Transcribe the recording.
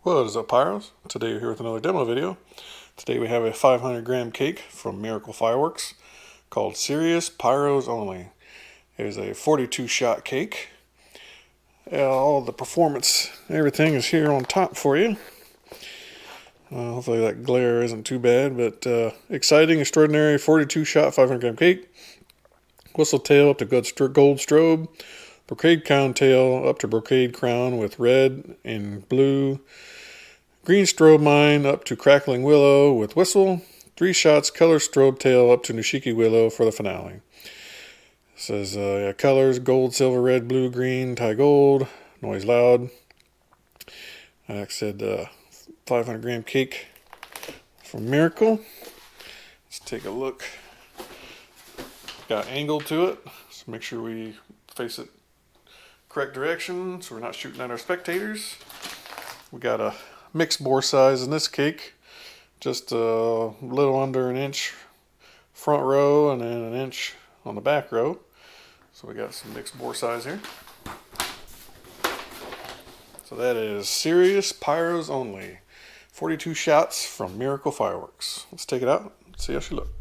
What is up, Pyros? Today we're here with another demo video. Today we have a 500 gram cake from Miracle Fireworks called Serious Pyros Only. It is a 42 shot cake. All the performance, everything is here on top for you. Hopefully that glare isn't too bad, but exciting, extraordinary 42 shot 500 gram cake. Whistle tail up to gold strobe. Brocade crown tail up to brocade crown with red and blue. Green strobe mine up to crackling willow with whistle. 3 shots color strobe tail up to Nishiki willow for the finale. It says colors gold, silver, red, blue, green, tie gold. Noise loud. Like I said, 500 gram cake from Miracle. Let's take a look. Got angle to it, so make sure we face it correct direction so we're not shooting at our spectators. We got a mixed bore size in this cake, just a little under an inch front row and then an inch on the back row. So we got some mixed bore size here. So that is Serious Pyros Only. 42 shots from Miracle Fireworks. Let's take it out and see how she looks.